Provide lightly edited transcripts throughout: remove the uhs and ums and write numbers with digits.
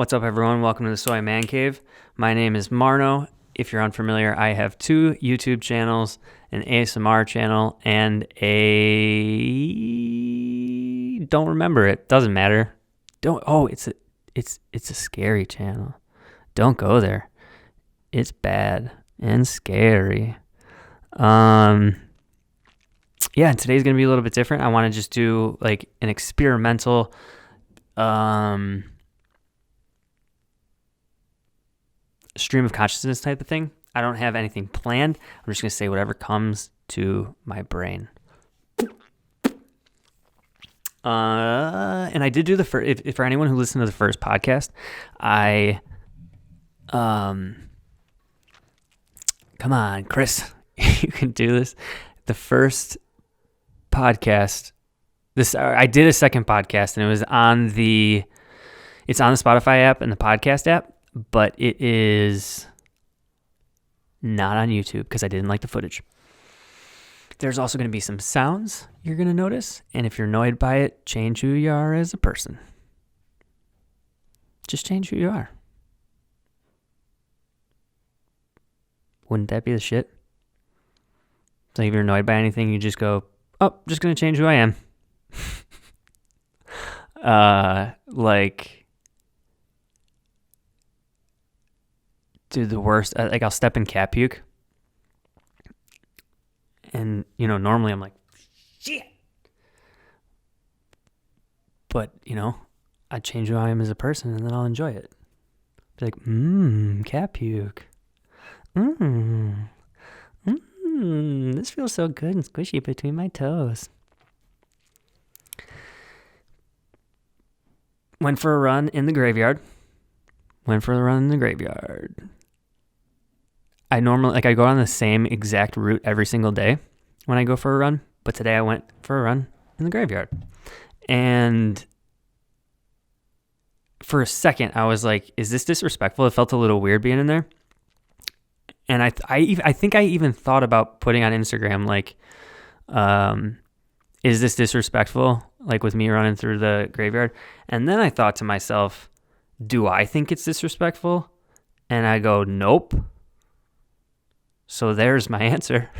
What's up, everyone? Welcome to the Soy Man Cave. My name is Marno. If you're unfamiliar, I have 2 YouTube channels, an ASMR channel, and a don't remember it. Doesn't matter. It's a scary channel. Don't go there. It's bad and scary. Yeah, today's gonna be a little bit different. I want to just do like an experimental stream of consciousness type of thing. I don't have anything planned. I'm just going to say whatever comes to my brain. And I did do the first, if for anyone who listened to the first podcast, come on, Chris, you can do this. The first podcast, I did a second podcast, and it was it's on the Spotify app and the podcast app, but it is not on YouTube because I didn't like the footage. There's also going to be some sounds you're going to notice, and if you're annoyed by it, change who you are as a person. Just change who you are. Wouldn't that be the shit? So if you're annoyed by anything, you just go, just going to change who I am. Dude, the worst. Like, I'll step in cat puke. And, normally I'm like, shit. But, I change who I am as a person, and then I'll enjoy it. Be like, cat puke. This feels so good and squishy between my toes. Went for a run in the graveyard. I normally, I go on the same exact route every single day when I go for a run, but today I went for a run in the graveyard. And for a second, I was like, is this disrespectful? It felt a little weird being in there. And I think I even thought about putting on Instagram, like, is this disrespectful? Like with me running through the graveyard. And then I thought to myself, do I think it's disrespectful? And I go, nope. So there's my answer.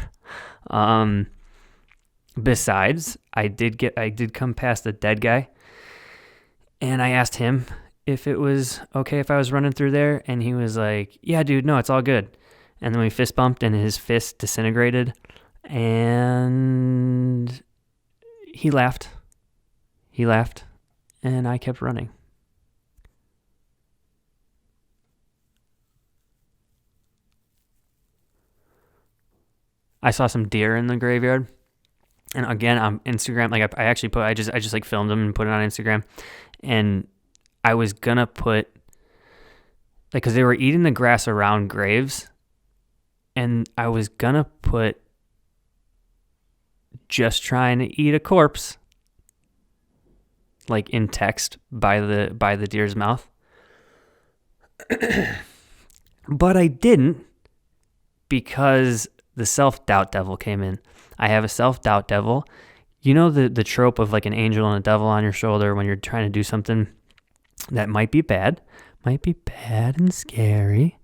Besides, I did come past a dead guy, and I asked him if it was okay if I was running through there, and he was like, yeah, dude, no, it's all good. And then we fist bumped, and his fist disintegrated, and he laughed, and I kept running. I saw some deer in the graveyard, and again on Instagram, like I just like filmed them and put it on Instagram, and I was gonna put, like, because they were eating the grass around graves, and I was gonna put just trying to eat a corpse, like in text by the deer's mouth, but I didn't because the self-doubt devil came in. I have a self-doubt devil. You know the trope of like an angel and a devil on your shoulder when you're trying to do something that might be bad and scary,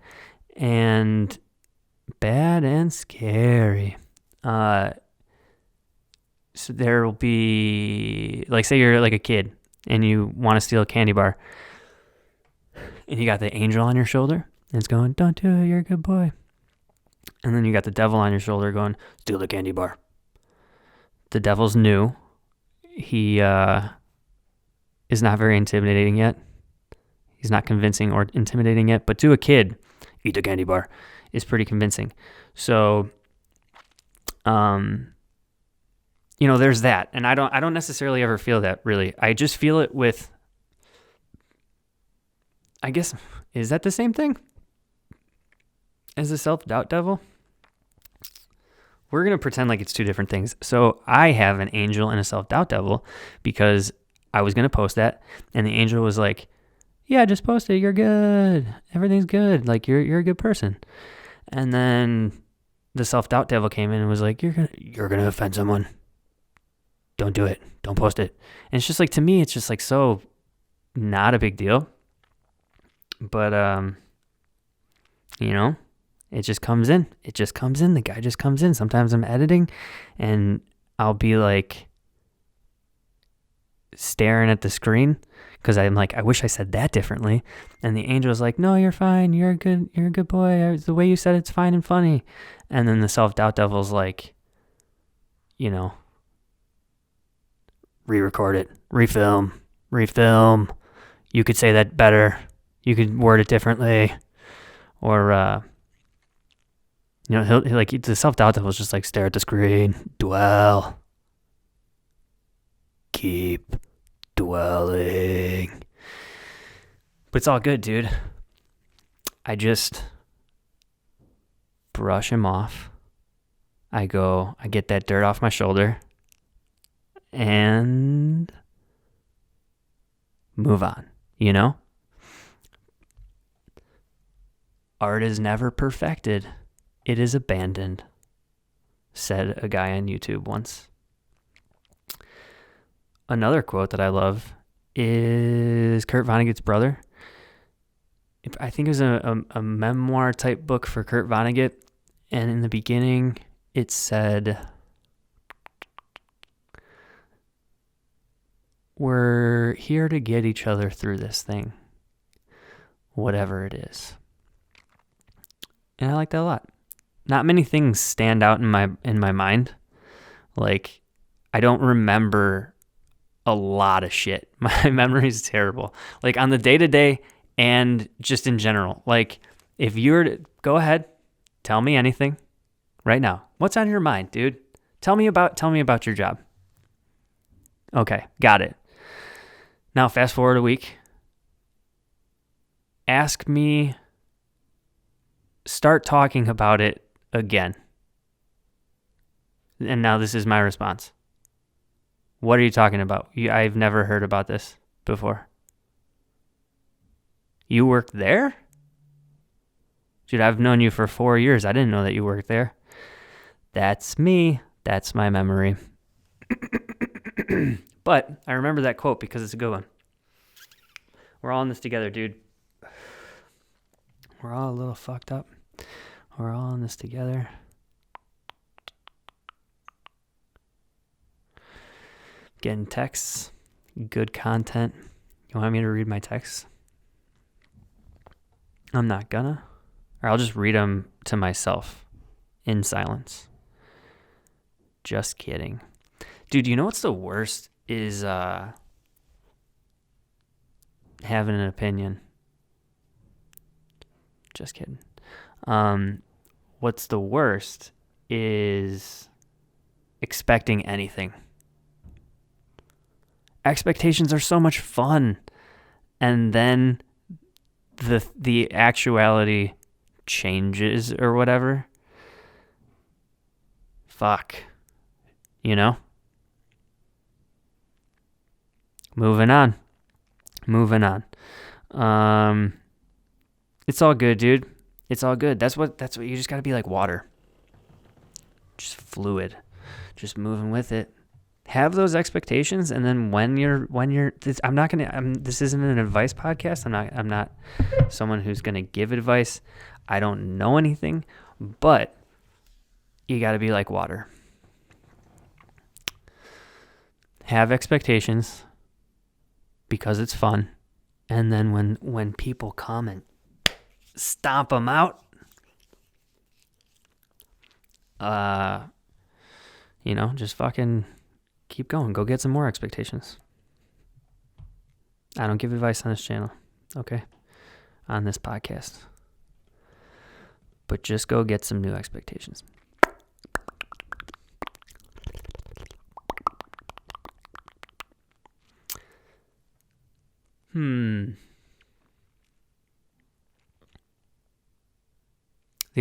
and bad and scary. So there will be, like, say you're like a kid and you want to steal a candy bar, and you got the angel on your shoulder and it's going, don't do it, you're a good boy. And then you got the devil on your shoulder going, steal the candy bar. The devil's new. He is not very intimidating yet. He's not convincing or intimidating yet. But to a kid, eat the candy bar is pretty convincing. So, there's that. And I don't necessarily ever feel that, really. I just feel it with, I guess, is that the same thing as the self-doubt devil? We're going to pretend like it's 2 different things. So I have an angel and a self-doubt devil because I was going to post that, and the angel was like, yeah, just post it. You're good. Everything's good. Like, you're a good person. And then the self-doubt devil came in and was like, you're going to offend someone. Don't do it. Don't post it. And it's just like, to me, it's just like so not a big deal. But, you know, it just comes in. It just comes in. The guy just comes in. Sometimes I'm editing and I'll be like staring at the screen because I'm like, I wish I said that differently. And the angel's like, no, you're fine. You're a good boy. The way you said it's fine and funny. And then the self-doubt devil's like, you know, re-record it, refilm. You could say that better. You could word it differently. Or, you know, he'll like, the self-doubt devil's just like, stare at the screen, dwell, keep dwelling. But it's all good, dude. I just brush him off. I get that dirt off my shoulder and move on, you know? Art is never perfected. It is abandoned, said a guy on YouTube once. Another quote that I love is Kurt Vonnegut's brother. I think it was a memoir type book for Kurt Vonnegut. And in the beginning, it said, we're here to get each other through this thing, whatever it is. And I like that a lot. Not many things stand out in my mind. Like, I don't remember a lot of shit. My memory is terrible. Like, on the day-to-day and just in general. Like, if you were to go ahead, tell me anything right now. What's on your mind, dude? Tell me about your job. Okay, got it. Now, fast forward a week. Ask me, start talking about it again. And now this is my response. What are you talking about? I've never heard about this before. You worked there? Dude, I've known you for 4 years. I didn't know that you worked there. That's me. That's my memory. But I remember that quote because it's a good one. We're all in this together, dude. We're all a little fucked up. We're all in this together. Getting texts. Good content. You want me to read my texts? I'm not gonna. Or I'll just read them to myself in silence. Just kidding. Dude, you know what's the worst is having an opinion. Just kidding. What's the worst is expecting anything. Expectations are so much fun. And then the actuality changes or whatever. Fuck. You know? Moving on. It's all good, dude. It's all good. That's what you just got to be like water. Just fluid. Just moving with it. Have those expectations, and then when you're this isn't an advice podcast. I'm not someone who's going to give advice. I don't know anything, but you got to be like water. Have expectations because it's fun. And then when people come and stomp them out, just fucking keep going. Go get some more expectations. I don't give advice on this channel, okay? On this podcast. But just go get some new expectations. The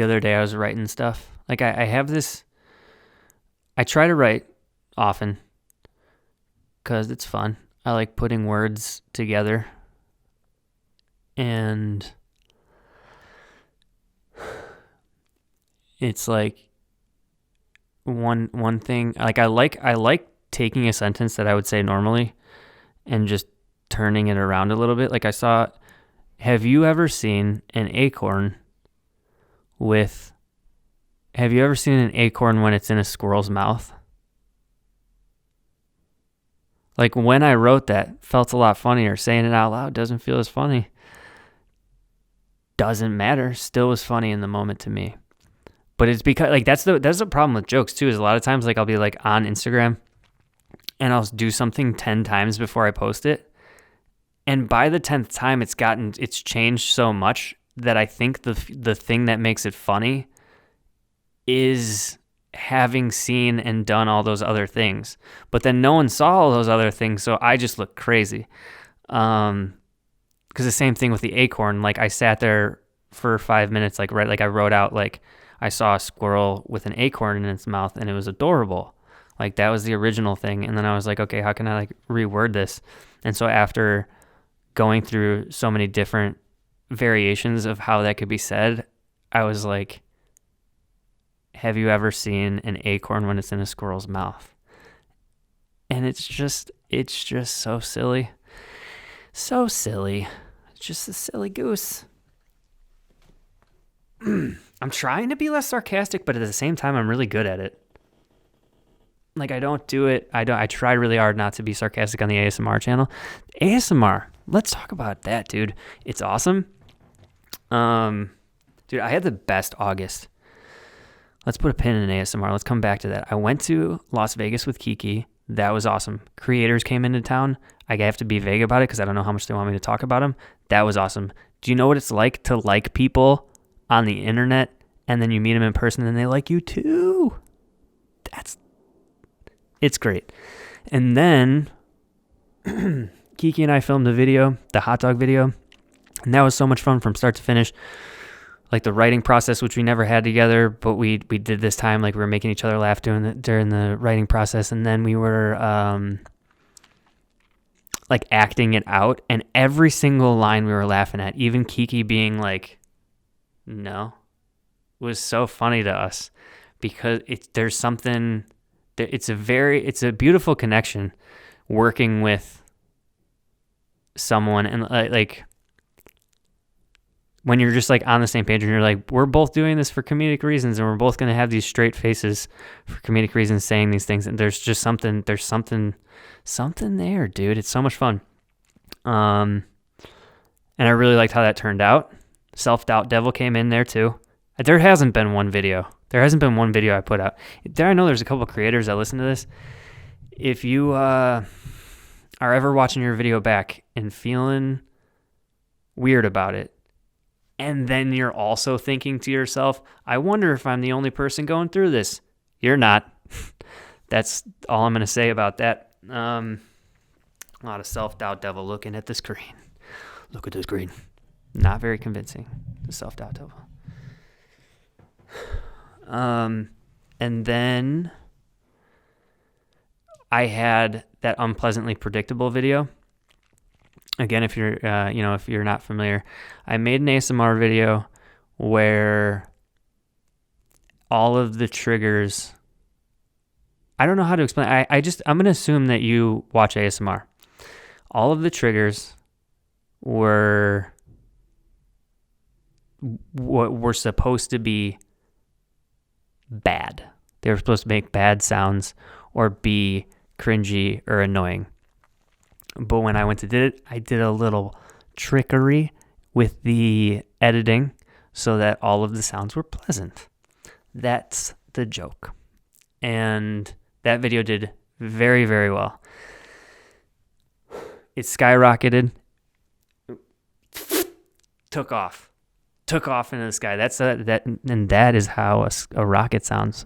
other day I was writing stuff. Like I have this, I try to write often because it's fun. I like putting words together. And it's like one thing, like I like taking a sentence that I would say normally and just turning it around a little bit. Like I saw Have you ever seen an acorn when it's in a squirrel's mouth? Like, when I wrote that, felt a lot funnier. Saying it out loud doesn't feel as funny. Doesn't matter. Still was funny in the moment to me. But it's because, like, that's the problem with jokes too, is a lot of times, like, I'll be like on Instagram and I'll do something 10 times before I post it. And by the 10th time, it's changed so much that I think the thing that makes it funny is having seen and done all those other things. But then no one saw all those other things, so I just look crazy. Because the same thing with the acorn. Like, I sat there for 5 minutes, like, right, like I wrote out, like, I saw a squirrel with an acorn in its mouth, and it was adorable. Like, that was the original thing. And then I was like, okay, how can I, like, reword this? And so after going through so many different variations of how that could be said, I was like, have you ever seen an acorn when it's in a squirrel's mouth? And it's just so silly. So silly. It's just a silly goose. I'm trying to be less sarcastic, but at the same time, I'm really good at it. Like, I don't do it. I try really hard not to be sarcastic on the ASMR channel. ASMR. Let's talk about that, dude. It's awesome. Dude, I had the best August. Let's put a pin in ASMR. Let's come back to that. I went to Las Vegas with Kiki. That was awesome. Creators came into town. I have to be vague about it because I don't know how much they want me to talk about them. That was awesome. Do you know what it's like to like people on the internet and then you meet them in person and they like you too? It's great. And then Kiki and I filmed a video, the hot dog video, and that was so much fun from start to finish. Like, the writing process, which we never had together, but we did this time. Like, we were making each other laugh during the writing process, and then we were like acting it out, and every single line we were laughing at, even Kiki being like, no, was so funny to us because there's something. It's a beautiful connection working with someone, and like when you're just like on the same page and you're like, we're both doing this for comedic reasons and we're both going to have these straight faces for comedic reasons saying these things, and there's something there, dude. It's so much fun. And I really liked how that turned out. Self-Doubt Devil came in there too. There hasn't been one video I put out. I know there's a couple of creators that listen to this. If you are ever watching your video back and feeling weird about it, and then you're also thinking to yourself, I wonder if I'm the only person going through this. You're not. That's all I'm going to say about that. A lot of Self-Doubt Devil looking at the screen. Look at the screen. Not very convincing, the Self-Doubt Devil. And then I had that Unpleasantly Predictable video. Again, if you're not familiar, I made an ASMR video where all of the triggers, I don't know how to explain. I'm going to assume that you watch ASMR. All of the triggers were supposed to be bad. They were supposed to make bad sounds or be cringy or annoying. But when I went to do it, I did a little trickery with the editing so that all of the sounds were pleasant. That's the joke. And that video did very, very well. It skyrocketed, took off into the sky. That is how a rocket sounds.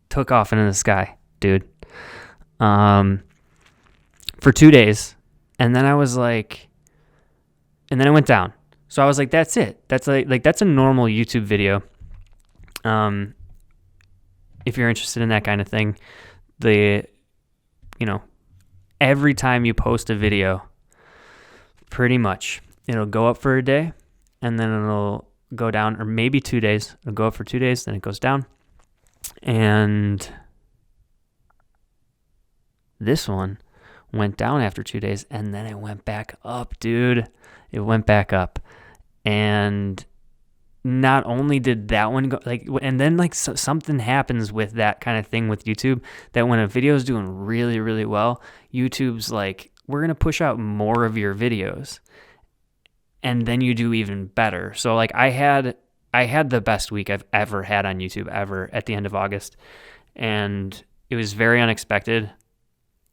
Took off into the sky, dude. For 2 days, and then I was like, and then it went down. So I was like, that's it. That's like that's a normal YouTube video. If you're interested in that kind of thing, every time you post a video, pretty much it'll go up for a day, and then it'll go down, or maybe 2 days. It'll go up for 2 days, then it goes down, and this one went down after 2 days, and then it went back up, dude. It went back up. And not only did that one go, like, and then like something happens with that kind of thing with YouTube, that when a video is doing really, really well, YouTube's like, we're going to push out more of your videos. And then you do even better. So like I had the best week I've ever had on YouTube ever at the end of August. And it was very unexpected.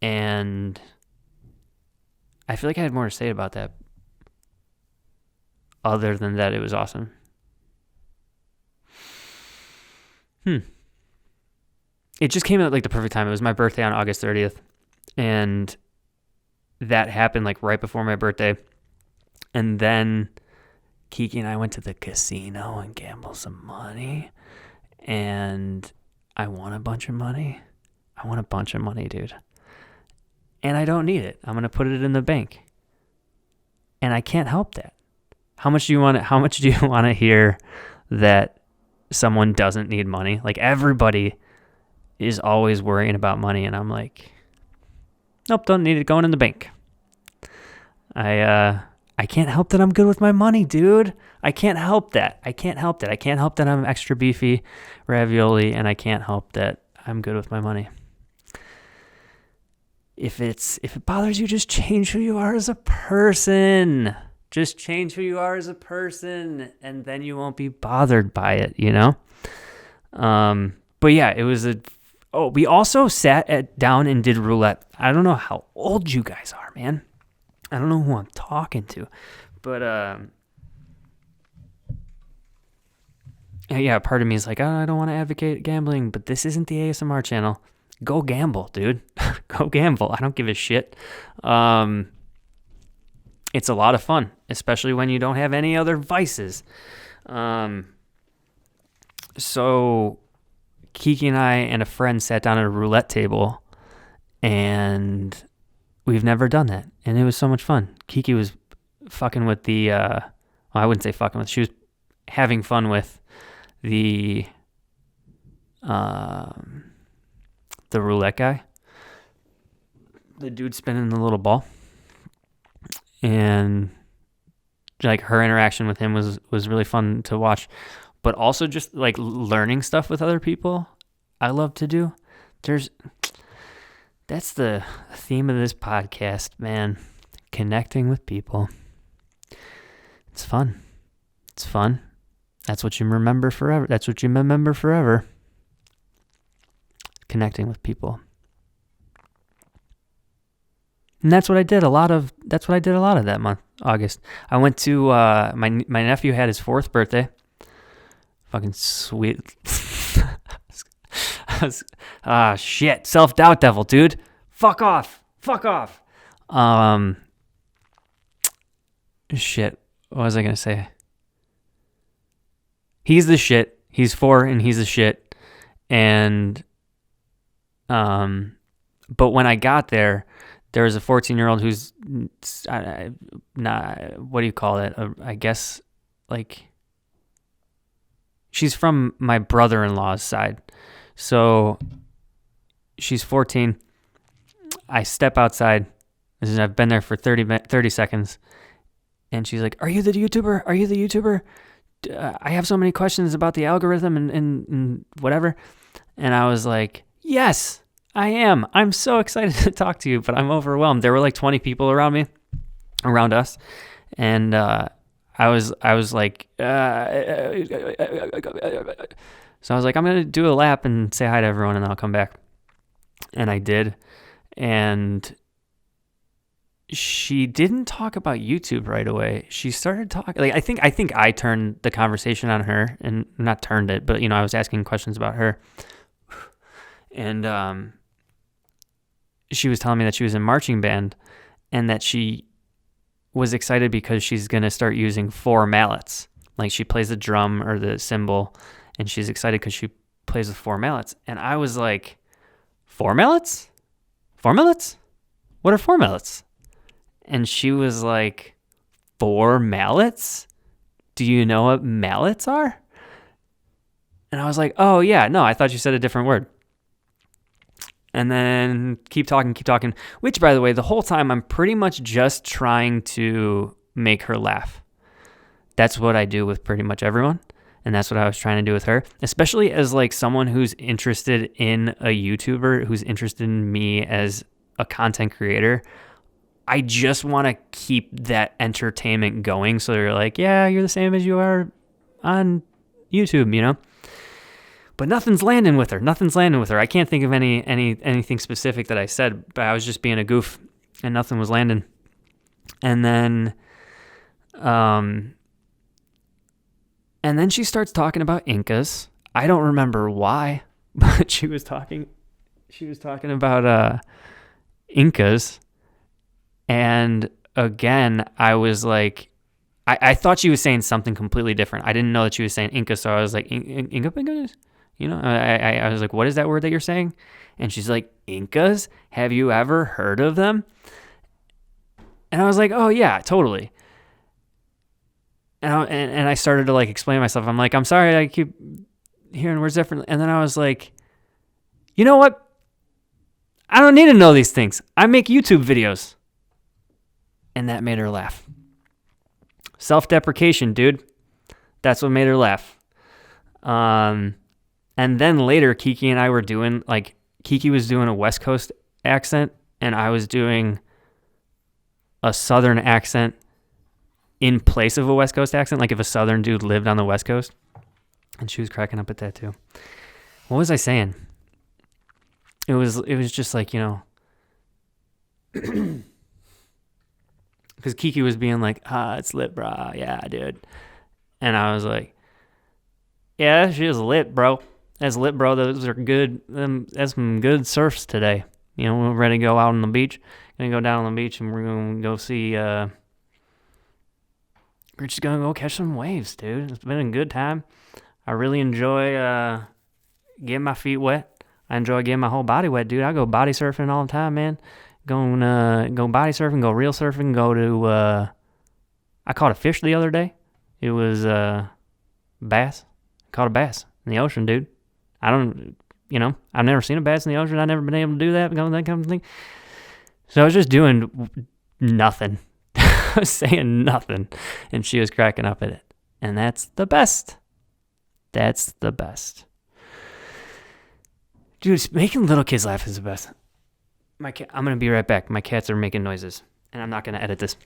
And I feel like I had more to say about that. Other than that, it was awesome. It just came at like the perfect time. It was my birthday on August 30th. And that happened like right before my birthday. And then Kiki and I went to the casino and gambled some money. And I won a bunch of money. I won a bunch of money, dude. And I don't need it. I'm going to put it in the bank. And I can't help that. How much do you want to hear that someone doesn't need money? Like everybody is always worrying about money. And I'm like, nope, don't need it, going in the bank. I can't help that I'm good with my money, dude. I can't help that. I can't help that I'm extra beefy ravioli, and I can't help that I'm good with my money. If it bothers you, just change who you are as a person. Just change who you are as a person, and then you won't be bothered by it, you know? But yeah, it was we also sat down and did roulette. I don't know how old you guys are, man. I don't know who I'm talking to, but yeah, part of me is like, oh, I don't want to advocate gambling, but this isn't the ASMR channel. Go gamble, dude. Go gamble. I don't give a shit. It's a lot of fun, especially when you don't have any other vices. So Kiki and I and a friend sat down at a roulette table, and we've never done that, and it was so much fun. Kiki was fucking with the, I wouldn't say fucking with, she was having fun with the roulette guy, the dude spinning the little ball, and like her interaction with him was really fun to watch, but also just like learning stuff with other people. I love to do. That's the theme of this podcast, man. Connecting with people. It's fun. It's fun. That's what you remember forever. That's what you remember forever. Connecting with people. And that's what I did a lot of that month, August. I went to my nephew had his 4th birthday. Fucking sweet. Shit. Self-doubt devil, dude. Fuck off. Shit. What was I going to say? He's the shit. He's 4 and he's the shit. And, but when I got there was a 14-year-old who's not, what do you call it? I guess like she's from my brother-in-law's side. So she's 14. I step outside. I've been there for 30 seconds. And she's like, Are you the YouTuber? I have so many questions about the algorithm and whatever. And I was like, yes, I am. I'm so excited to talk to you, but I'm overwhelmed. There were like 20 people around us. And I was like, so I was like, I'm going to do a lap and say hi to everyone and then I'll come back. And I did. And she didn't talk about YouTube right away. She started talking, like, I think I turned the conversation on her, and not turned it, but I was asking questions about her. And she was telling me that she was in marching band and that she was excited because she's going to start using 4 mallets. Like she plays the drum or the cymbal, and she's excited because she plays with 4 mallets. And I was like, 4 mallets? 4 mallets? What are 4 mallets? And she was like, 4 mallets? Do you know what mallets are? And I was like, oh yeah, no, I thought you said a different word. And then keep talking. Which, by the way, the whole time I'm pretty much just trying to make her laugh. That's what I do with pretty much everyone. And that's what I was trying to do with her, especially as like someone who's interested in a YouTuber, who's interested in me as a content creator. I just want to keep that entertainment going. So they're like, yeah, you're the same as you are on YouTube, you know? But nothing's landing with her. I can't think of anything specific that I said, but I was just being a goof and nothing was landing. And then she starts talking about Incas. I don't remember why, but she was talking about Incas. And again, I was like, I thought she was saying something completely different. I didn't know that she was saying Inca, so I was like, Incas? You know, I was like, what is that word that you're saying? And she's like, Incas? Have you ever heard of them? And I was like, oh yeah, totally. And I started to like explain myself. I'm like, I'm sorry, I keep hearing words differently. And then I was like, you know what? I don't need to know these things. I make YouTube videos. And that made her laugh. Self-deprecation, dude. That's what made her laugh. And then later, Kiki and I were doing, like, Kiki was doing a West Coast accent, and I was doing a Southern accent in place of a West Coast accent, like if a Southern dude lived on the West Coast. And she was cracking up at that too. What was I saying? It was just like, you know, because Kiki was being like, it's lit, bro. Yeah, dude. And I was like, yeah, she is lit, bro. That's lit, bro. Those are good. That's some good surfs today. You know, we're ready to go out on the beach. Gonna go down on the beach and we're gonna go see. We're just gonna go catch some waves, dude. It's been a good time. I really enjoy getting my feet wet. I enjoy getting my whole body wet, dude. I go body surfing all the time, man. Go body surfing, go real surfing, go to. I caught a fish the other day. It was bass. Caught a bass in the ocean, dude. I've never seen a bass in the ocean. I've never been able to do that kind of thing. So I was just doing nothing. I was saying nothing, and she was cracking up at it. And that's the best. That's the best. Dude, making little kids laugh is the best. I'm going to be right back. My cats are making noises, and I'm not going to edit this.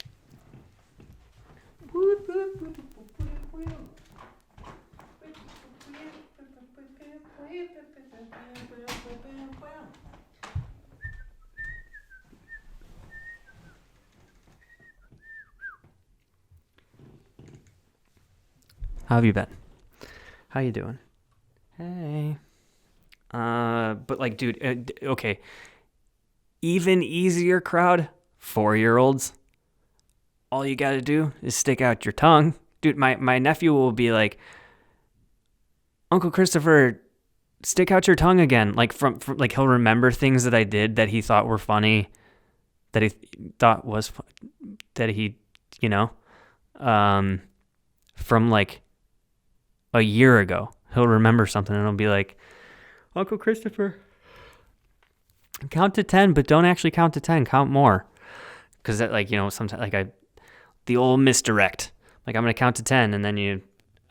How have you been? How you doing? Hey. But like, dude, okay. Even easier crowd, 4-year-olds. All you gotta do is stick out your tongue. Dude, my nephew will be like, Uncle Christopher, stick out your tongue again. Like from like he'll remember things that I did that he thought were funny, that he thought was, that he, you know, from like a year ago. He'll remember something and he'll be like, Uncle Christopher, count to 10, but don't actually count to 10. Count more. Because that, like, you know, sometimes, like, the old misdirect. Like, I'm going to count to 10, and then you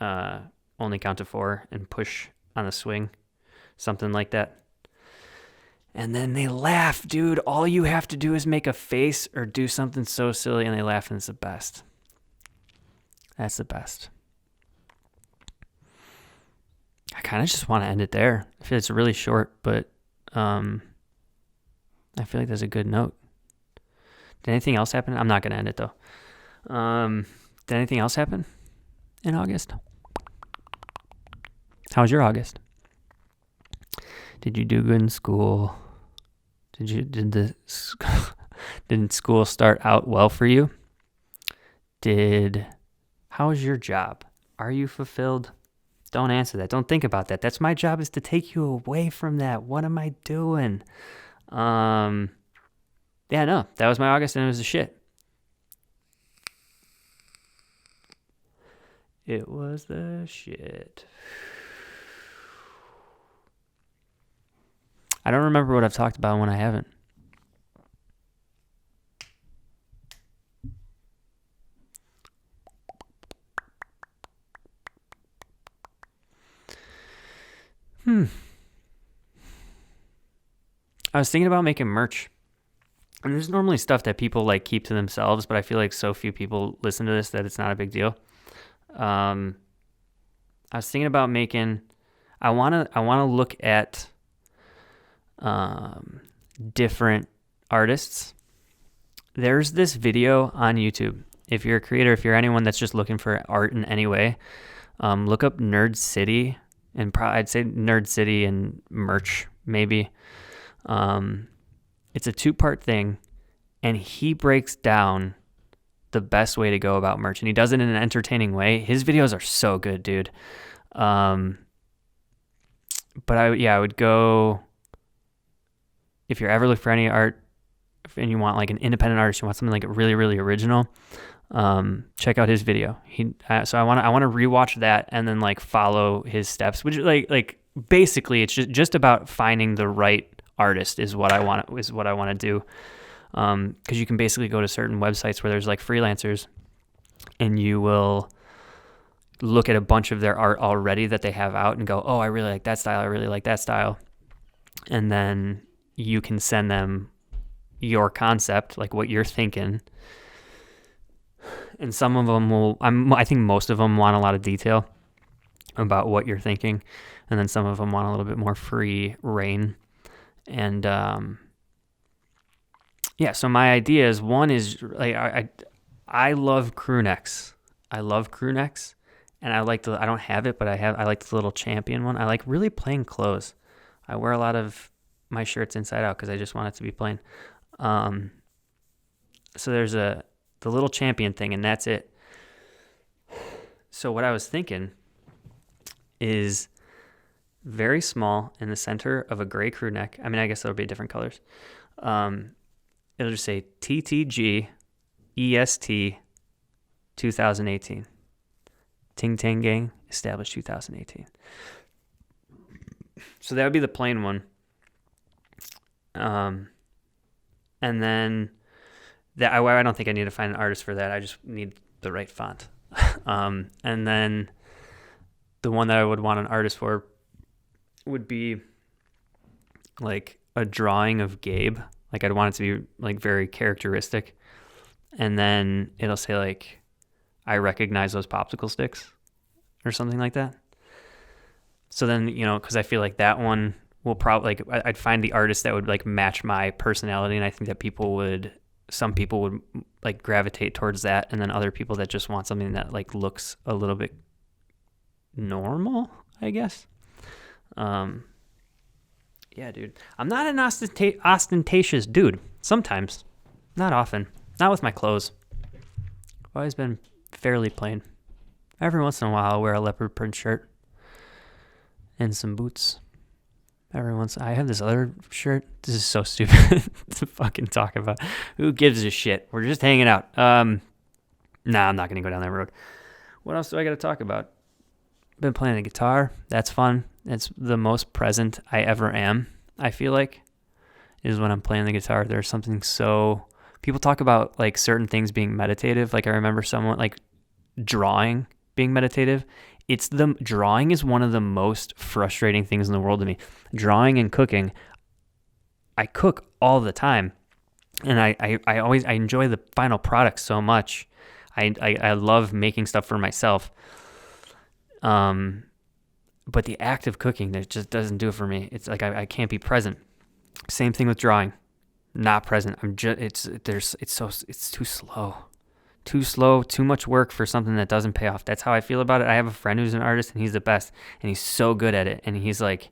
only count to 4 and push on a swing. Something like that. And then they laugh, dude. All you have to do is make a face or do something so silly, and they laugh, and it's the best. That's the best. I kind of just want to end it there. I feel it's really short, but I feel like that's a good note. Did anything else happen? I'm not going to end it, though. Did anything else happen in August? How was your August? Did you do good in school? Did school start out well for you? How was your job? Are you fulfilled? Don't answer that. Don't think about that. That's my job, is to take you away from that. What am I doing? Yeah, no, that was my August and it was the shit. It was the shit. I don't remember what I've talked about when I haven't. I was thinking about making merch. And there's normally stuff that people like keep to themselves, but I feel like so few people listen to this that it's not a big deal. I was thinking about making. I wanna look at different artists. There's this video on YouTube. If you're a creator, if you're anyone that's just looking for art in any way, look up Nerd City, and I'd say Nerd City and merch maybe. It's a 2-part thing, and he breaks down the best way to go about merch, and he does it in an entertaining way. His videos are so good, dude. But I would go, if you're ever looking for any art and you want like an independent artist, you want something like really, really original, check out his video. So I want to rewatch that and then like follow his steps, which like basically it's just about finding the right artist is what I want to do. Because you can basically go to certain websites where there's like freelancers, and you will look at a bunch of their art already that they have out and go, oh, I really like that style. I really like that style. And then you can send them your concept, like what you're thinking. And some of them I think most of them want a lot of detail about what you're thinking. And then some of them want a little bit more free reign. And, so my idea is, one is like, I love crew necks. I love crew necks, and I don't have it, but I like the little champion one. I like really plain clothes. I wear a lot of my shirts inside out because I just want it to be plain. So there's the little champion thing, and that's it. So what I was thinking is very small in the center of a gray crew neck. I mean, I guess there'll be different colors. It'll just say TTG EST 2018. Ting Tang Gang established 2018. So that would be the plain one. And then that I don't think I need to find an artist for that. I just need the right font. And then the one that I would want an artist for would be like a drawing of Gabe. Like I'd want it to be like very characteristic. And then it'll say like, I recognize those popsicle sticks or something like that. So then, because I feel like that one will probably, like, I'd find the artist that would like match my personality. And I think that some people would like gravitate towards that. And then other people that just want something that like looks a little bit normal, I guess. Yeah, dude. I'm not an ostentatious dude. Sometimes. Not often. Not with my clothes. I've always been fairly plain. Every once in a while, I'll wear a leopard print shirt and some boots. I have this other shirt. This is so stupid to fucking talk about. Who gives a shit? We're just hanging out. Nah, I'm not going to go down that road. What else do I got to talk about? Been playing the guitar. That's fun. It's the most present I ever am, I feel like, is when I'm playing the guitar. There's something so... People talk about like certain things being meditative. Like I remember someone like drawing being meditative. Drawing is one of the most frustrating things in the world to me. Drawing and cooking. I cook all the time, and I enjoy the final product so much. I love making stuff for myself. But the act of cooking, that just doesn't do it for me. It's like I can't be present. Same thing with drawing. Not present. It's too slow. Too slow, too much work for something that doesn't pay off. That's how I feel about it. I have a friend who's an artist, and he's the best, and he's so good at it, and he's like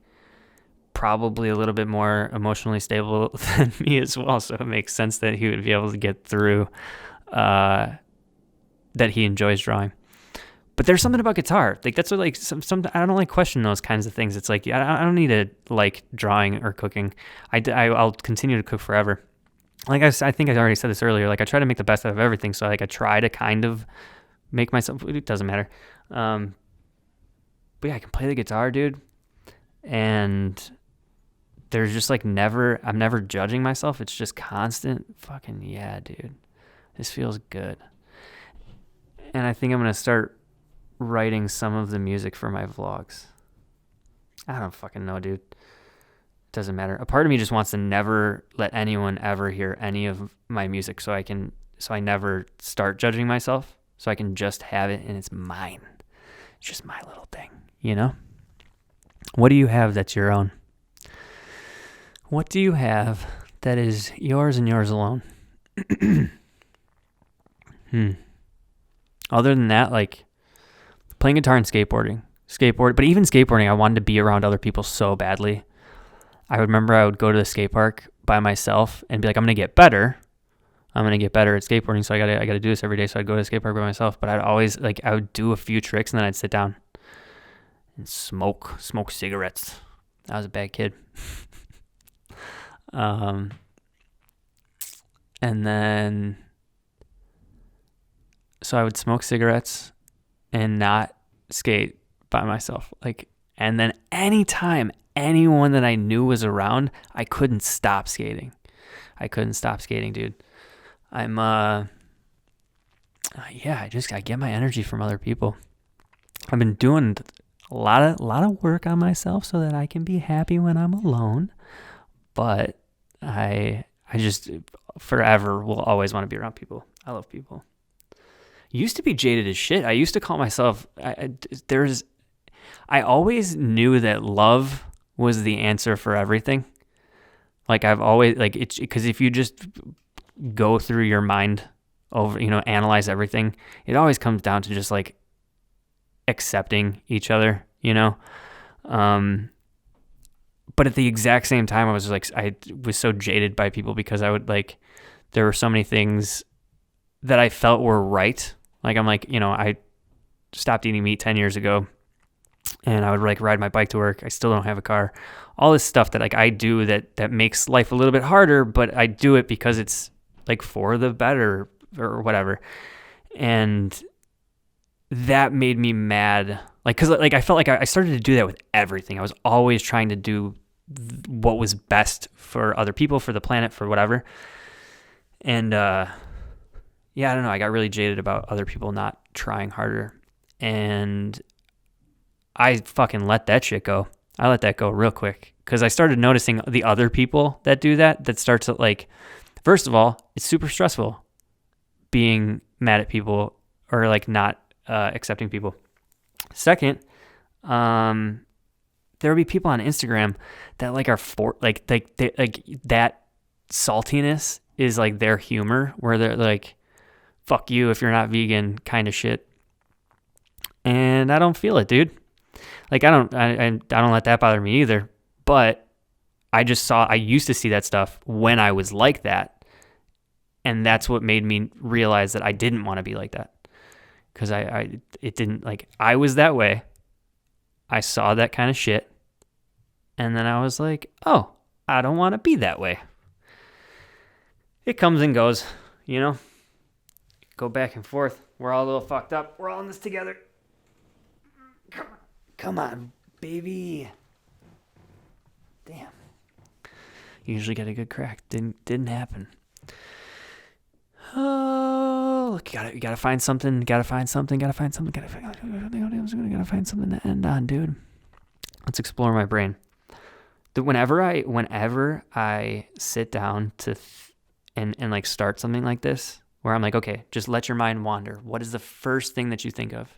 probably a little bit more emotionally stable than me as well, so it makes sense that he would be able to get through that he enjoys drawing. But there's something about guitar. Like that's what, like some I don't like question those kinds of things. It's like I don't need to like drawing or cooking. I'll continue to cook forever. Like I think I already said this earlier. Like I try to make the best out of everything. So like I try to kind of make myself. It doesn't matter. But yeah, I can play the guitar, dude. And there's just like I'm never judging myself. It's just constant fucking, yeah, dude, this feels good. And I think I'm going to start writing some of the music for my vlogs. I don't fucking know, dude. Doesn't matter. A part of me just wants to never let anyone ever hear any of my music so I never start judging myself, so I can just have it and it's mine. It's just my little thing, you know? What do you have that's your own? What do you have that is yours and yours alone? Other than that, like playing guitar and skateboarding, but even skateboarding, I wanted to be around other people so badly. I remember I would go to the skate park by myself and be like, I'm going to get better at skateboarding. So I gotta do this every day. So I'd go to the skate park by myself, but I'd always I would do a few tricks and then I'd sit down and smoke cigarettes. I was a bad kid. And then, so I would smoke cigarettes and not skate by myself. And then anytime anyone that I knew was around, I couldn't stop skating. I dude. I get my energy from other people. I've been doing a lot of work on myself so that I can be happy when I'm alone. But I just forever will always want to be around people. I love people. Used to be jaded as shit. I used to call myself, I always knew that love was the answer for everything. I've always, it's because if you just go through your mind over, analyze everything, it always comes down to just accepting each other, but at the exact same time, I was I was so jaded by people because I would there were so many things that I felt were right. I stopped eating meat 10 years ago and I would ride my bike to work. I still don't have a car. All this stuff that I do that makes life a little bit harder, but I do it because it's for the better or whatever. And that made me mad. Cause I felt like I started to do that with everything. I was always trying to do what was best for other people, for the planet, for whatever. And, I don't know. I got really jaded about other people not trying harder. And I fucking let that shit go. I let that go real quick because I started noticing the other people that do that starts to first of all, it's super stressful being mad at people or not accepting people. Second, there will be people on Instagram that are that saltiness is their humor where they're fuck you if you're not vegan kind of shit. And I don't feel it, dude. I don't let that bother me either. But I used to see that stuff when I was like that. And that's what made me realize that I didn't want to be like that. Because it didn't, I was that way. I saw that kind of shit. And then I was like, oh, I don't want to be that way. It comes and goes, Go back and forth. We're all a little fucked up. We're all in this together. Come on, baby. Damn. Usually get a good crack. Didn't happen. Oh, look, you gotta find something. Gotta find something to end on, dude. Let's explore my brain. Whenever I sit down to and start something like this, where I'm okay, just let your mind wander. What is the first thing that you think of?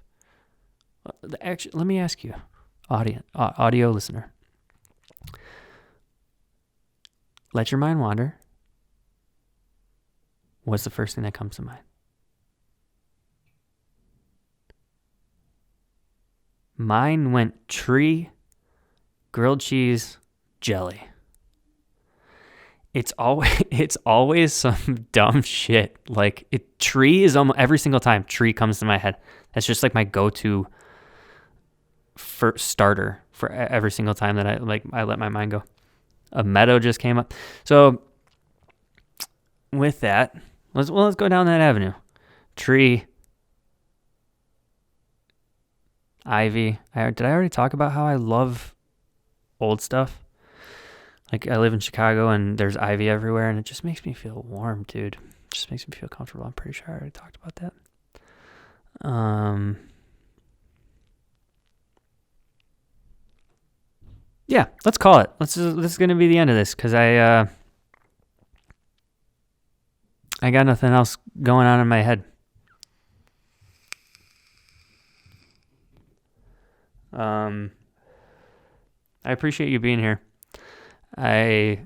Actually, let me ask you, audio listener. Let your mind wander. What's the first thing that comes to mind? Mine went tree, grilled cheese, jelly. It's always some dumb shit. Tree is almost every single time tree comes to my head. That's just my go-to for starter for every single time that I let my mind go. A meadow just came up. So with that, let's go down that avenue. Tree, ivy. Did I already talk about how I love old stuff? Like I live in Chicago and there's ivy everywhere and it just makes me feel warm, dude. It just makes me feel comfortable. I'm pretty sure I already talked about that. Yeah, let's call it. This is going to be the end of this because I got nothing else going on in my head. I appreciate you being here. I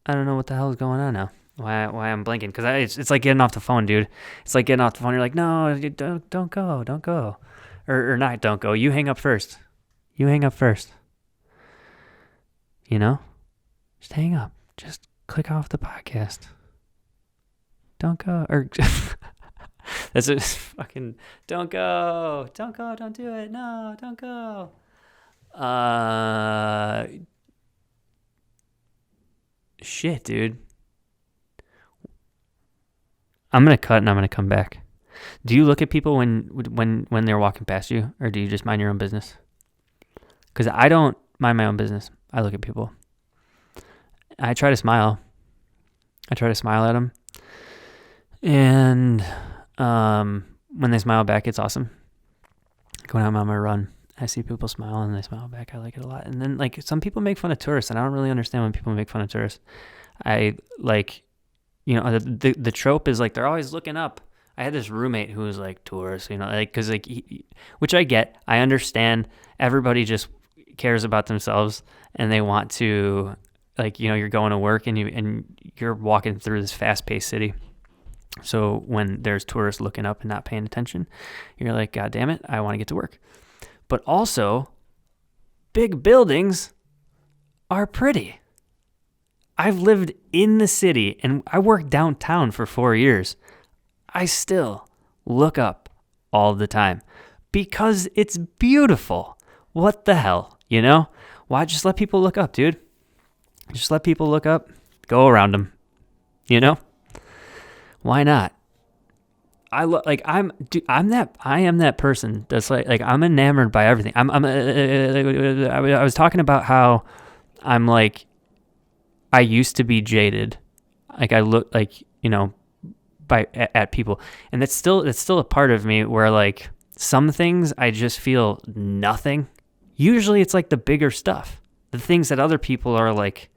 don't know what the hell is going on now. Why I'm blanking? Because it's like getting off the phone, dude. It's like getting off the phone. You're like, no, don't go, or not, don't go. You hang up first. You hang up first. You know, just hang up. Just click off the podcast. Don't go, or that's a fucking don't go, don't do it. No, don't go. Shit, dude. I'm gonna cut and I'm gonna come back. Do you look at people when they're walking past you, or do you just mind your own business? Because I don't mind my own business. I look at people. I try to smile. I try to smile at them, and when they smile back, it's awesome. Going out on my run, I see people smile and they smile back. I like it a lot. And then like some people make fun of tourists, and I don't really understand when people make fun of tourists. I like, you know, the trope is like they're always looking up. I had this roommate who was like tourists, you know, like because like which I get, I understand. Everybody just cares about themselves and they want to, like, you know, you're going to work and you're walking through this fast-paced city. So when there's tourists looking up and not paying attention, you're like, God damn it, I want to get to work. But also, big buildings are pretty. I've lived in the city and I worked downtown for 4 years. I still look up all the time because it's beautiful. What the hell, you know? Why just let people look up, dude? Just let people look up, go around them, you know? Why not? I am that person that's like I'm enamored by everything. I was talking about how I'm like, I used to be jaded. Like I look like, you know, at people, and that's still a part of me where like some things I just feel nothing. Usually it's like the bigger stuff, the things that other people are like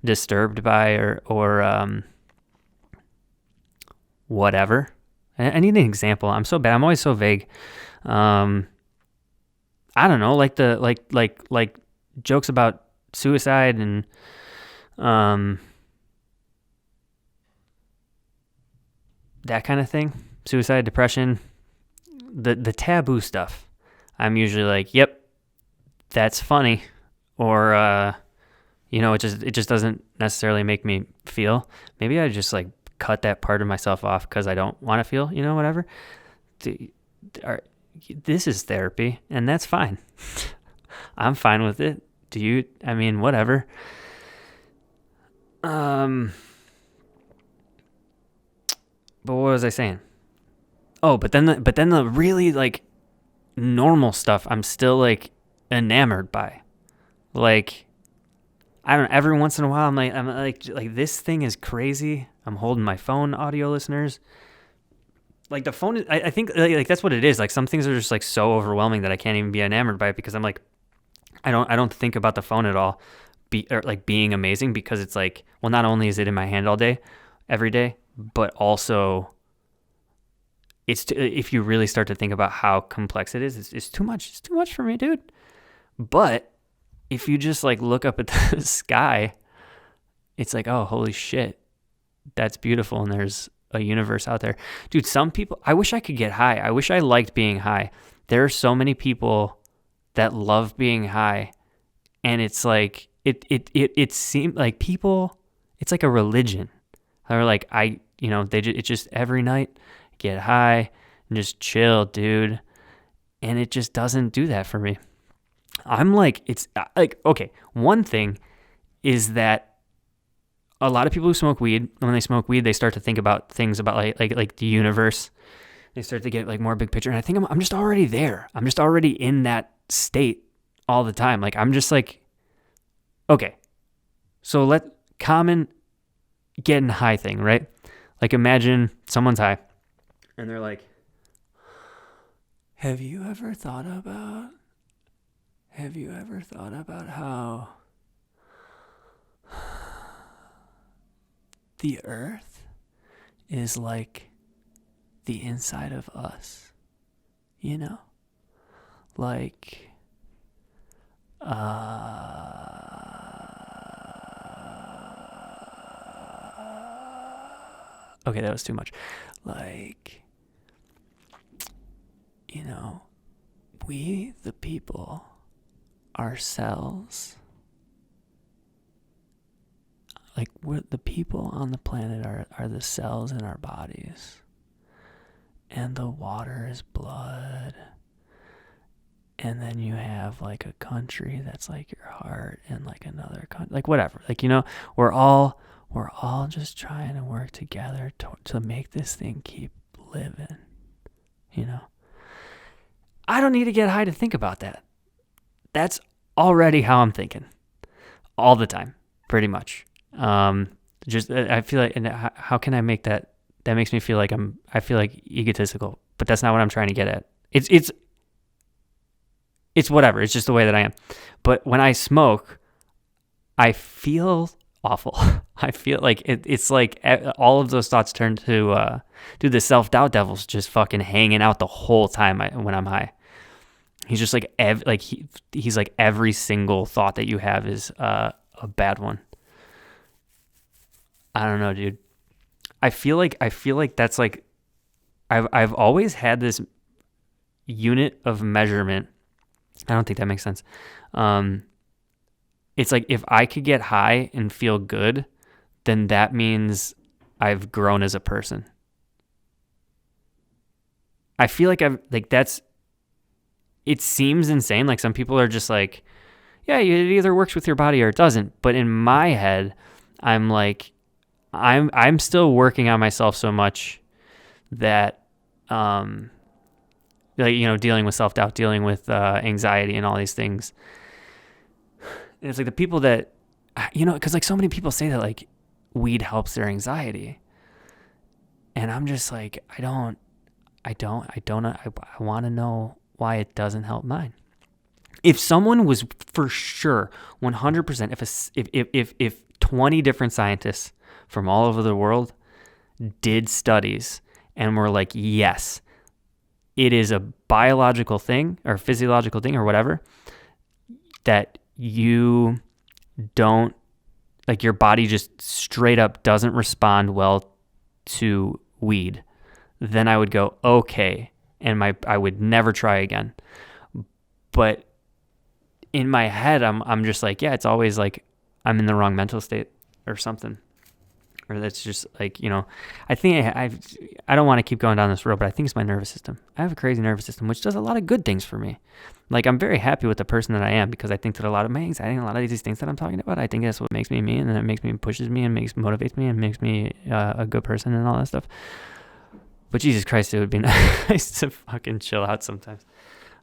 disturbed by or whatever. I need an example. I'm so bad. I'm always so vague. I don't know, like like jokes about suicide and that kind of thing. Suicide, depression, the taboo stuff. I'm usually like, yep, that's funny, or you know, it just doesn't necessarily make me feel. Maybe I just like cut that part of myself off because I don't want to feel, you know, whatever. This is therapy, and that's fine. I'm fine with it. I mean, whatever. But what was I saying? Oh, but then the really like normal stuff I'm still like enamored by. Like, I don't know, every once in a while I'm like this thing is crazy. I'm holding my phone, audio listeners. Like the phone, I think like that's what it is. Like some things are just like so overwhelming that I can't even be enamored by it because I'm like, I don't think about the phone at all, or like being amazing, because it's like, well, not only is it in my hand all day, every day, but also if you really start to think about how complex it is, it's too much. It's too much for me, dude. But if you just like look up at the sky, it's like, oh, holy shit, that's beautiful. And there's a universe out there. Dude, some people, I wish I could get high. I wish I liked being high. There are so many people that love being high. And it's like, it seemed like people, it's like a religion. They're like, it's just every night get high and just chill, dude. And it just doesn't do that for me. I'm like, it's like, okay, one thing is that a lot of people who smoke weed, when they smoke weed, they start to think about things about like the universe. They start to get like more big picture. And I think I'm just already there. I'm just already in that state all the time. Like, I'm just like, okay, so common getting high thing, right? Like, imagine someone's high and they're like, have you ever thought about how the earth is like the inside of us, you know? Like, okay, that was too much. Like, you know, we, the people, ourselves, like, we're the people on the planet are the cells in our bodies. And the water is blood. And then you have like a country that's like your heart, and like another country, like whatever. Like, you know, we're all just trying to work together to make this thing keep living, you know. I don't need to get high to think about that. That's already how I'm thinking all the time, pretty much. I feel like, and how can I make that makes me feel like I feel like egotistical, but that's not what I'm trying to get at. It's whatever. It's just the way that I am. But when I smoke, I feel awful. I feel like it's like all of those thoughts turn to the self-doubt devil's just fucking hanging out the whole time when I'm high. He's just like he's like every single thought that you have is a bad one. I don't know, dude. I feel like that's like I've always had this unit of measurement. I don't think that makes sense. It's like if I could get high and feel good, then that means I've grown as a person. I feel like it seems insane. Like, some people are just like, yeah, it either works with your body or it doesn't. But in my head, I'm like, I'm still working on myself so much that, like, you know, dealing with self-doubt, dealing with anxiety and all these things. And it's like the people that, you know, because like so many people say that like weed helps their anxiety. And I'm just like, I want to know why it doesn't help mine. If someone was for sure 100%, if 20 different scientists from all over the world did studies and were like, yes, it is a biological thing or physiological thing or whatever, that you don't, like, your body just straight up doesn't respond well to weed, then I would go, okay, and I would never try again. But in my head, I'm just like, yeah, it's always like I'm in the wrong mental state or something. Or that's just like, you know, I think I don't want to keep going down this road, but I think it's my nervous system. I have a crazy nervous system, which does a lot of good things for me. Like, I'm very happy with the person that I am, because I think that a lot of my anxiety and a lot of these things that I'm talking about, I think that's what makes me me, and then it pushes me and motivates me and makes me a good person and all that stuff. But Jesus Christ, it would be nice to fucking chill out sometimes.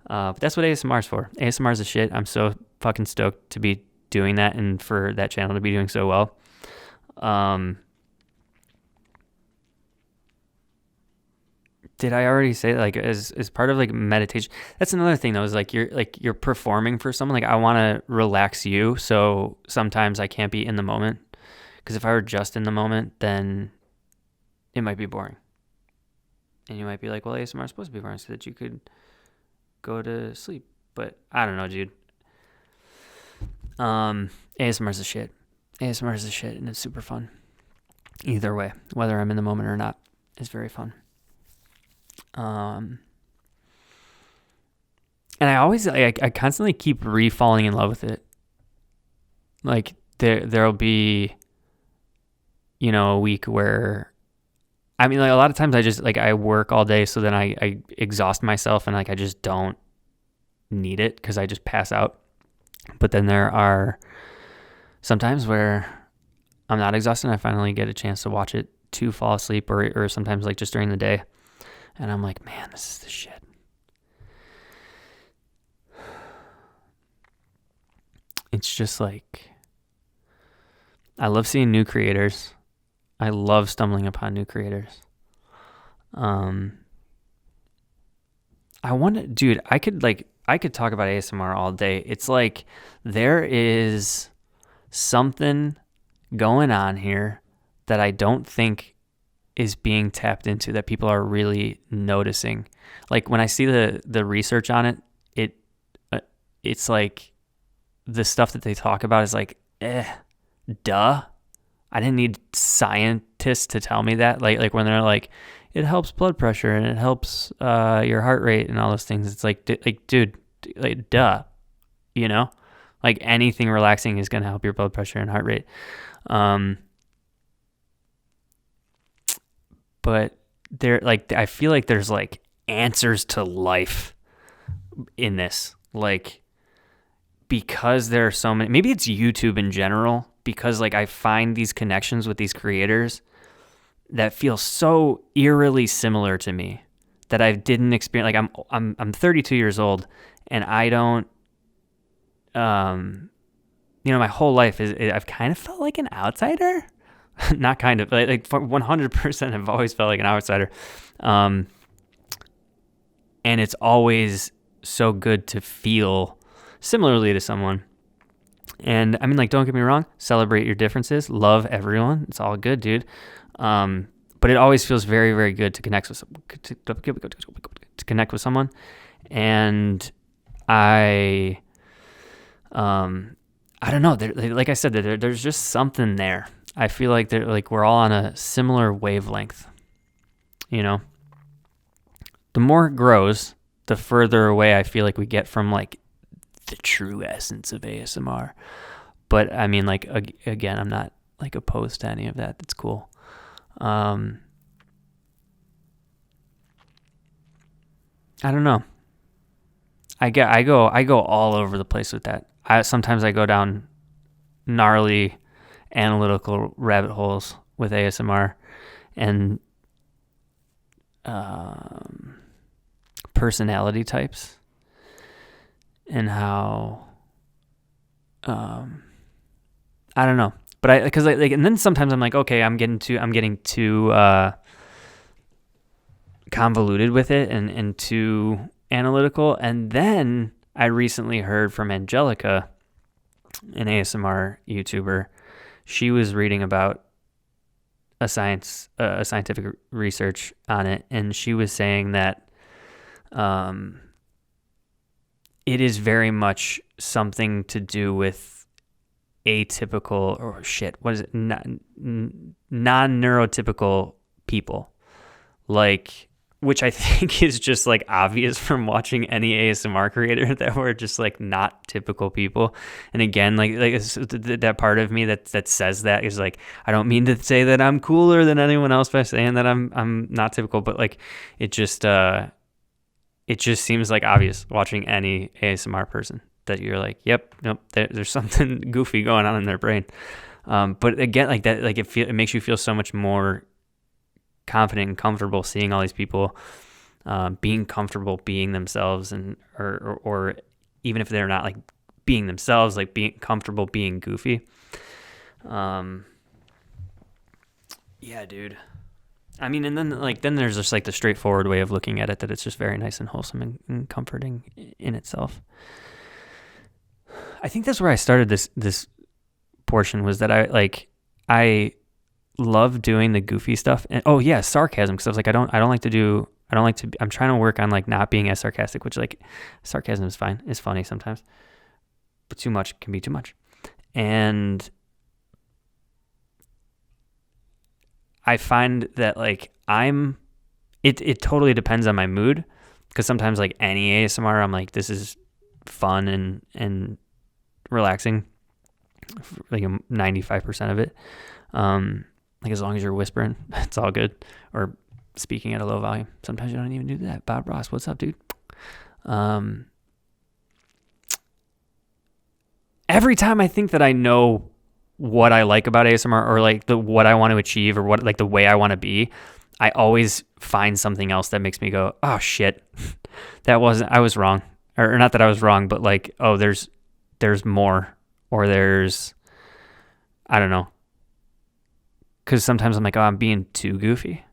But that's what ASMR is for. ASMR is the shit. I'm so fucking stoked to be doing that and for that channel to be doing so well. Did I already say, like, as part of like meditation? That's another thing though, is like you're performing for someone. Like, I want to relax you, so sometimes I can't be in the moment, because if I were just in the moment, then it might be boring. And you might be like, well, ASMR is supposed to be boring so that you could go to sleep. But I don't know, dude. ASMR is the shit. ASMR is the shit, and it's super fun. Either way, whether I'm in the moment or not, it's very fun. And I always, I constantly keep falling in love with it. Like, there'll be, you know, a week where, I mean, like, a lot of times I just, like, I work all day, so then I exhaust myself, and like I just don't need it because I just pass out. But then there are sometimes where I'm not exhausted and I finally get a chance to watch it to fall asleep, or sometimes like just during the day. And I'm like, man, this is the shit. it's just like, I love seeing new creators. I love stumbling upon new creators. I want dude, I could talk about ASMR all day. It's like there is something going on here that I don't think is being tapped into, that people are really noticing. Like when I see the research on it, it's like the stuff that they talk about is like, duh. I didn't need scientists to tell me that. Like when they're like, it helps blood pressure and it helps your heart rate and all those things. It's like dude, like duh, you know, like anything relaxing is gonna help your blood pressure and heart rate. But there, like, I feel like there's like answers to life in this, like, because there are so many. Maybe it's YouTube in general, because like I find these connections with these creators that feel so eerily similar to me that I didn't experience. Like I'm 32 years old, and I don't, my whole life I've kind of felt like an outsider. Not kind of, like 100% I've always felt like an outsider. And it's always so good to feel similarly to someone. And I mean, like, don't get me wrong, celebrate your differences, love everyone. It's all good, dude. But it always feels very, very good to connect with someone. And I don't know. Like I said, there's just something there. I feel like we're all on a similar wavelength. You know, the more it grows, the further away I feel like we get from like the true essence of ASMR. But I mean, like, again, I'm not like opposed to any of that. That's cool. I don't know. I go all over the place with that. Sometimes I go down gnarly analytical rabbit holes with ASMR and personality types, and how I don't know, but and then sometimes I'm like, okay, I'm getting too convoluted with it and too analytical. And then I recently heard from Angelica, an ASMR YouTuber. She was reading about a scientific research on it, and she was saying that it is very much something to do with atypical, non-neurotypical people, like, which I think is just like obvious from watching any ASMR creator, that we're just like not typical people. And again, like that part of me that says that is like, I don't mean to say that I'm cooler than anyone else by saying that I'm not typical, but like it just seems like obvious watching any ASMR person that you're like, yep, nope, there's something goofy going on in their brain. But again, like that, like it makes you feel so much more confident and comfortable seeing all these people being comfortable being themselves, and or even if they're not like being themselves, like being comfortable being goofy. Yeah, dude. I mean, and then there's just like the straightforward way of looking at it, that it's just very nice and wholesome and comforting in itself. I think that's where I started this portion, was that I love doing the goofy stuff. And sarcasm, because I was like, I'm trying to work on like not being as sarcastic, which like sarcasm is fine, it's funny sometimes, but too much can be too much. And I find that like it totally depends on my mood, because sometimes like any ASMR, I'm like, this is fun and relaxing, like 95% of it. Like as long as you're whispering, it's all good, or speaking at a low volume. Sometimes you don't even do that. Bob Ross, what's up, dude? Every time I think that I know what I like about ASMR, or like what I want to achieve, or what like the way I want to be, I always find something else that makes me go, oh shit, I was wrong. Or not that I was wrong, but like, oh, there's more, or there's, I don't know, because sometimes I'm like, oh, I'm being too goofy.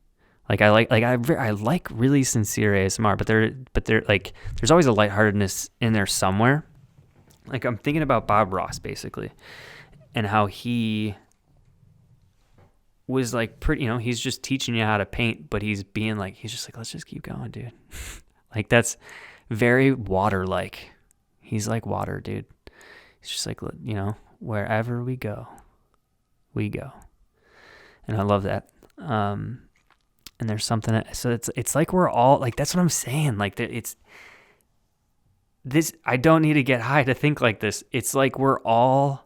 Like I like really sincere ASMR, but they're like, there's always a lightheartedness in there somewhere. Like I'm thinking about Bob Ross basically, and how he was like pretty, he's just teaching you how to paint, but he's just like, let's just keep going, dude. Like that's very water-like. He's like water, dude. He's just like, wherever we go, we go. And I love that. And there's something, so it's like we're all like, that's what I'm saying. Like it's this, I don't need to get high to think like this. It's like we're all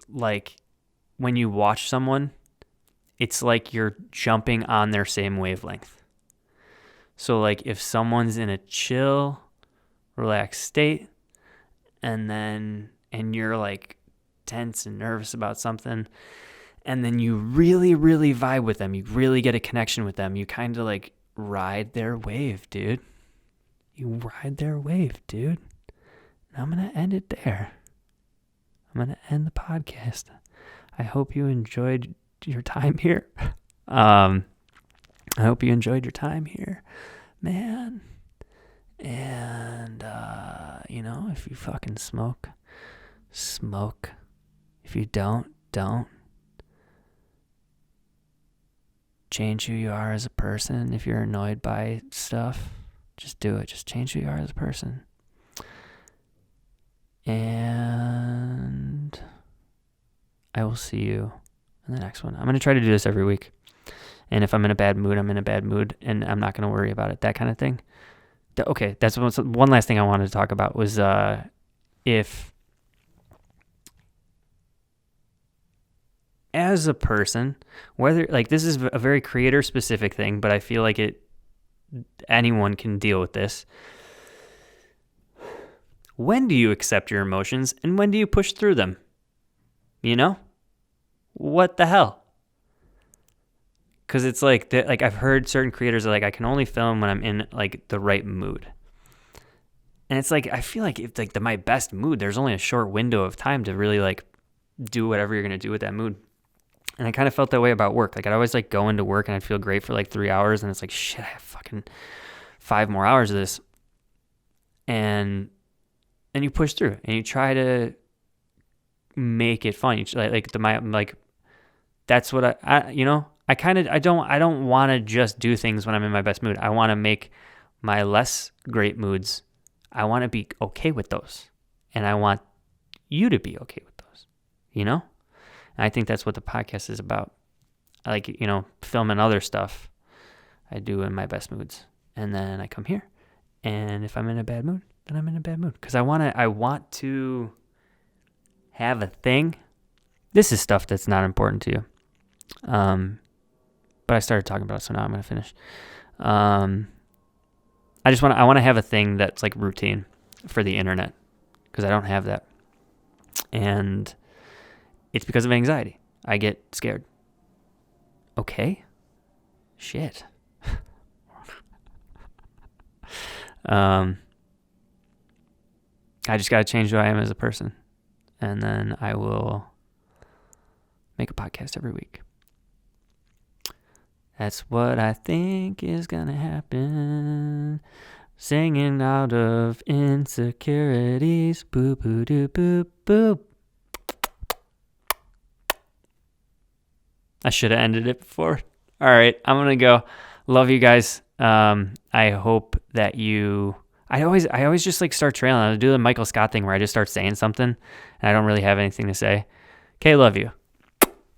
like when you watch someone, it's like you're jumping on their same wavelength. So like if someone's in a chill, relaxed state, and you're like tense and nervous about something, and then you really, really vibe with them, you really get a connection with them, you kind of like ride their wave, dude. You ride their wave, dude. And I'm going to end it there. I'm going to end the podcast. I hope you enjoyed your time here. I hope you enjoyed your time here, man. And, if you fucking smoke. If you don't. Change who you are as a person. If you're annoyed by stuff, just do it. Just change who you are as a person. And I will see you in the next one. I'm going to try to do this every week. And if I'm in a bad mood, I'm in a bad mood, and I'm not going to worry about it, that kind of thing. Okay, that's one last thing I wanted to talk about was if, as a person, whether, like, this is a very creator-specific thing, but I feel like anyone can deal with this. When do you accept your emotions, and when do you push through them? What the hell? Because it's like I've heard certain creators are like, I can only film when I'm in like the right mood. And it's like, I feel like if like my best mood, there's only a short window of time to really like do whatever you're going to do with that mood. And I kind of felt that way about work. Like I'd always like go into work and I'd feel great for like 3 hours, and it's like, shit, I have fucking 5 more hours of this. And you push through and you try to make it fun. You try, that's what I don't want to just do things when I'm in my best mood. I want to make my less great moods, I want to be okay with those. And I want you to be okay with those, And I think that's what the podcast is about. Like, filming other stuff I do in my best moods. And then I come here. And if I'm in a bad mood, then I'm in a bad mood. Because I want to have a thing. This is stuff that's not important to you. But I started talking about it, so now I'm going to finish. I want to have a thing that's like routine for the internet, because I don't have that. And it's because of anxiety. I get scared. Okay. Shit. I just got to change who I am as a person. And then I will make a podcast every week. That's what I think is gonna happen. Singing out of insecurities. Boop, boop, doop, boop, boop. I should have ended it before. All right, I'm gonna go. Love you guys. I hope that you. I always just like start trailing. I do the Michael Scott thing where I just start saying something and I don't really have anything to say. Okay, love you.